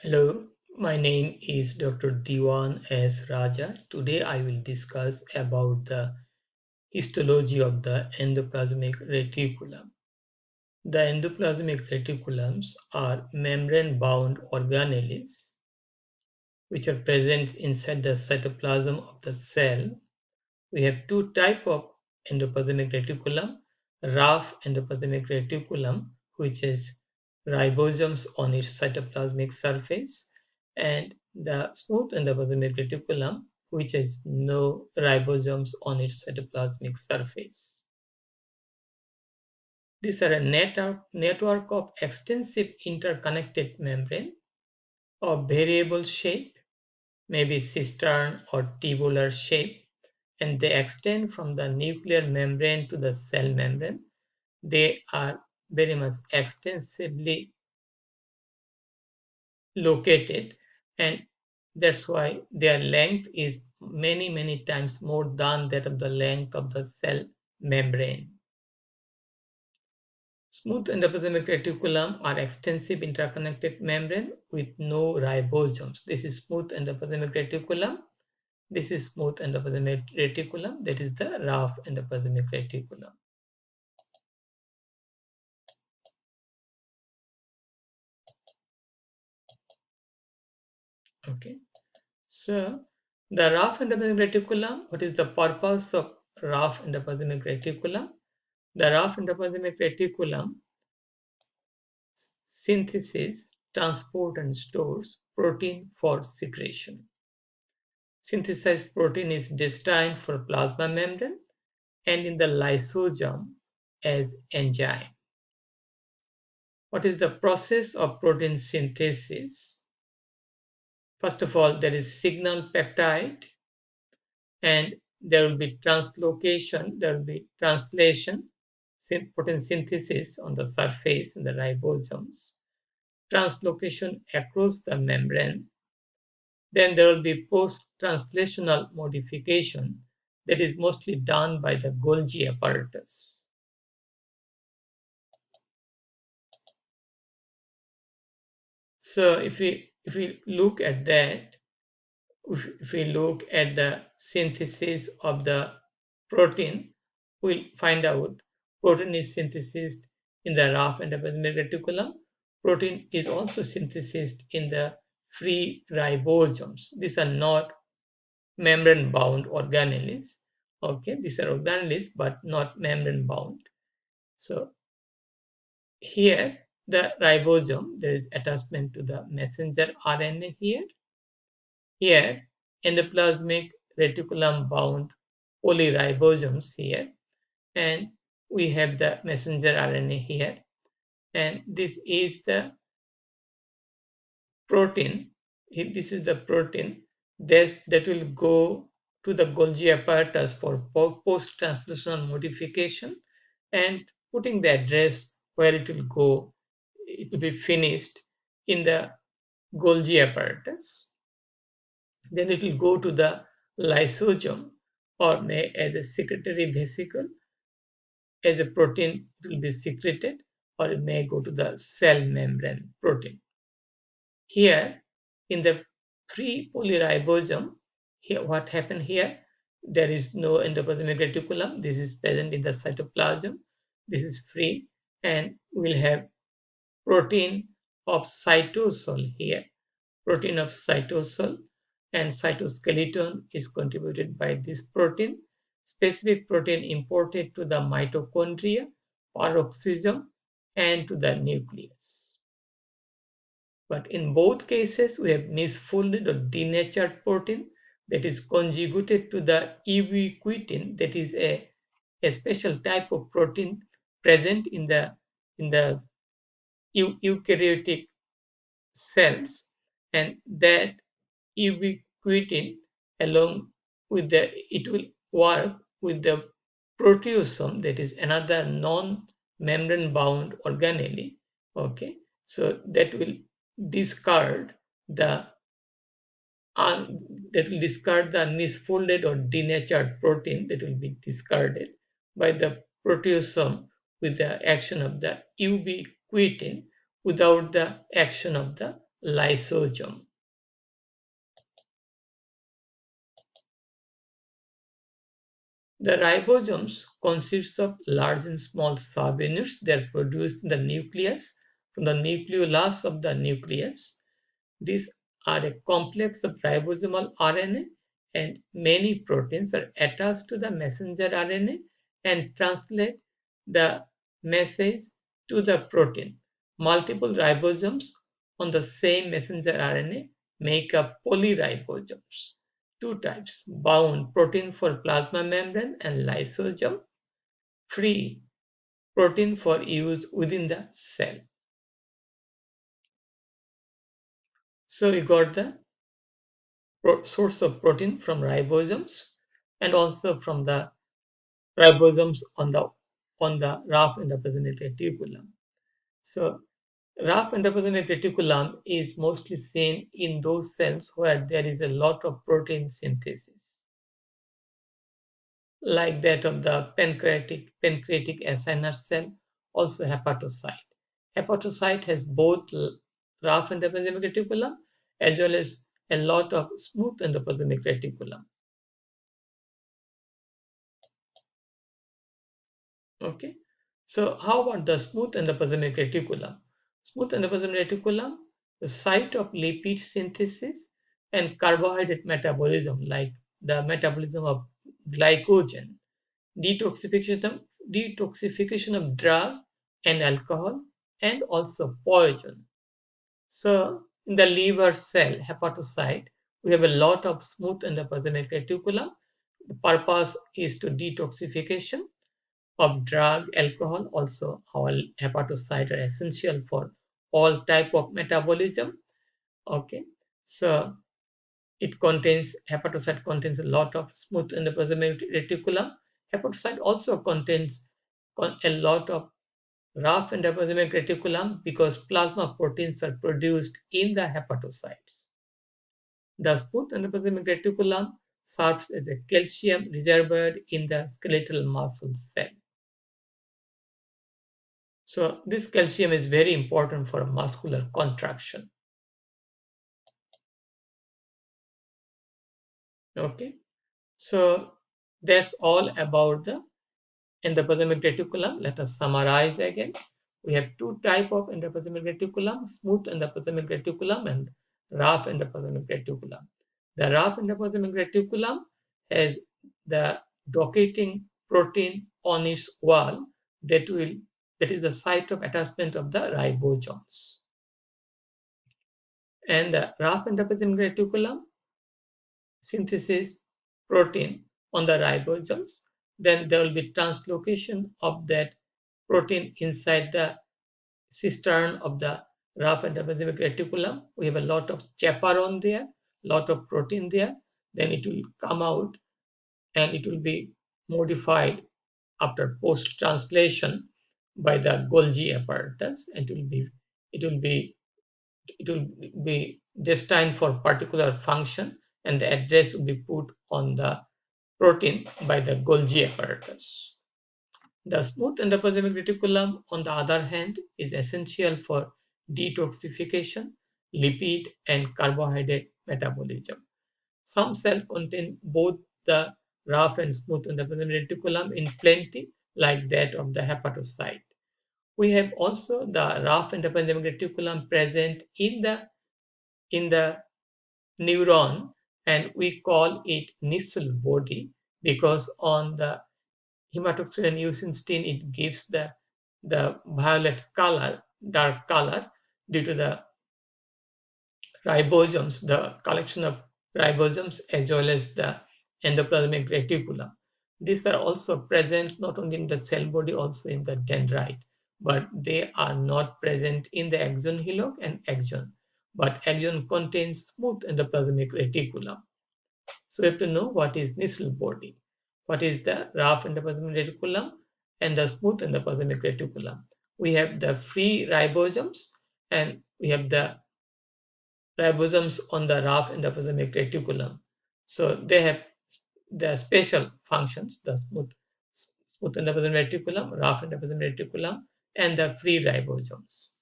Hello, my name is Dr. Dewan S. Raja. Today I will discuss about the histology of the endoplasmic reticulum. The endoplasmic reticulums are membrane-bound organelles which are present inside the cytoplasm of the cell. We have two types of endoplasmic reticulum: rough endoplasmic reticulum, which is ribosomes on its cytoplasmic surface, and the smooth endoplasmic reticulum, which has no ribosomes on its cytoplasmic surface. These are a network of extensive interconnected membrane of variable shape, maybe cistern or tubular shape, and they extend from the nuclear membrane to the cell membrane. They are very much extensively located, and that's why their length is many times more than that of the length of the cell membrane. Smooth endoplasmic reticulum are extensive interconnected membrane with no ribosomes. This is smooth endoplasmic reticulum. This is smooth endoplasmic reticulum. That is the rough endoplasmic reticulum. Okay. So the rough endoplasmic reticulum, what is the purpose of rough endoplasmic reticulum? The rough endoplasmic reticulum synthesis, transport and stores protein for secretion. Synthesized protein is destined for plasma membrane and in the lysosome as enzyme. What is the process of protein synthesis? First of all, there is signal peptide, and there will be translocation, there will be translation, protein synthesis on the surface in the ribosomes, translocation across the membrane. Then there will be post-translational modification that is mostly done by the Golgi apparatus. So if we look at that, if we look at the synthesis of the protein, we'll find out protein is synthesized in the rough endoplasmic reticulum. Protein is also synthesized in the free ribosomes. These are not membrane bound organelles. Okay, these are organelles but not membrane bound. So here the ribosome, there is attachment to the messenger RNA here. Here endoplasmic reticulum bound polyribosomes here, and we have the messenger RNA here, and this is the protein. This is the protein that will go to the Golgi apparatus for post-translational modification and putting the address where it will go. It will be finished in the Golgi apparatus. Then it will go to the lysosome or may as a secretory vesicle. As a protein, it will be secreted, or it may go to the cell membrane protein. Here in the free polyribosome, here what happened here? There is no endoplasmic reticulum. This is present in the cytoplasm. This is free, and we'll have protein of cytosol here. Protein of cytosol, and cytoskeleton is contributed by this protein. Specific protein imported to the mitochondria, peroxisome, and to the nucleus. But in both cases, we have misfolded or denatured protein that is conjugated to the ubiquitin, that is a special type of protein present in the eukaryotic cells, and that ubiquitin along with the it will work with the proteasome, that is another non-membrane bound organelle. Okay, so that will discard the that will discard the misfolded or denatured protein that will be discarded by the proteasome with the action of the ubiquitin without the action of the lysosome. The ribosomes consist of large and small subunits that are produced in the nucleus from the nucleolus of the nucleus. These are a complex of ribosomal RNA, and many proteins are attached to the messenger RNA and translate the message to the protein. Multiple ribosomes on the same messenger RNA make up polyribosomes. Two types: bound protein for plasma membrane and lysosome free protein for use within the cell. So we got the source of protein from ribosomes and also from the ribosomes on the rough endoplasmic reticulum. So rough endoplasmic reticulum is mostly seen in those cells where there is a lot of protein synthesis, like that of the pancreatic acinar cell, also hepatocyte. Hepatocyte has both rough endoplasmic reticulum as well as a lot of smooth endoplasmic reticulum. Okay, so how about the smooth endoplasmic reticulum? Smooth endoplasmic reticulum, the site of lipid synthesis and carbohydrate metabolism, like the metabolism of glycogen, detoxification of drug and alcohol, and also poison. So in the liver cell, hepatocyte, we have a lot of smooth endoplasmic reticulum. The purpose is to detoxification of drug, alcohol. Also our hepatocyte are essential for all type of metabolism. Okay, so hepatocyte contains a lot of smooth endoplasmic reticulum. Hepatocyte also contains a lot of rough endoplasmic reticulum because plasma proteins are produced in the hepatocytes. The smooth endoplasmic reticulum serves as a calcium reservoir in the skeletal muscle cell. So this calcium is very important for muscular contraction. Okay, so that's all about the endoplasmic reticulum. Let us summarize again. We have two type of endoplasmic reticulum: smooth endoplasmic reticulum and rough endoplasmic reticulum. The rough endoplasmic reticulum has the docketing protein on its wall that is the site of attachment of the ribosomes. And the rough endoplasmic reticulum synthesis protein on the ribosomes. Then there will be translocation of that protein inside the cistern of the rough endoplasmic reticulum. We have a lot of chaperone there, lot of protein there. Then it will come out and it will be modified after post translation by the Golgi apparatus. It will be it will be destined for particular function and the address will be put on the protein by the Golgi apparatus. The smooth endoplasmic reticulum, on the other hand, is essential for detoxification, lipid, and carbohydrate metabolism. Some cells contain both the rough and smooth endoplasmic reticulum in plenty, like that of the hepatocyte. We have also the rough endoplasmic reticulum present in the neuron, and we call it Nissl body because on the hematoxylin and eosinstein it gives the violet color, dark color, due to the ribosomes, the collection of ribosomes as well as the endoplasmic reticulum. These are also present not only in the cell body, also in the dendrite, but they are not present in the axon hillock and axon. But axon contains smooth endoplasmic reticulum. So we have to know what is Nissl body, what is the rough endoplasmic reticulum, and the smooth endoplasmic reticulum. We have the free ribosomes and we have the ribosomes on the rough endoplasmic reticulum. So they have the special functions: the smooth endoplasmic reticulum, rough endoplasmic reticulum, and the free ribosomes.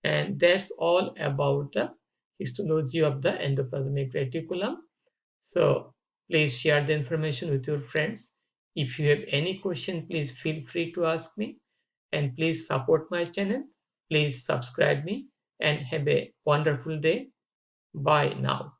And that's all about the histology of the endoplasmic reticulum. So please share the information with your friends. If you have any question, please feel free to ask me, and please support my channel. Please subscribe me and have a wonderful day. Bye now.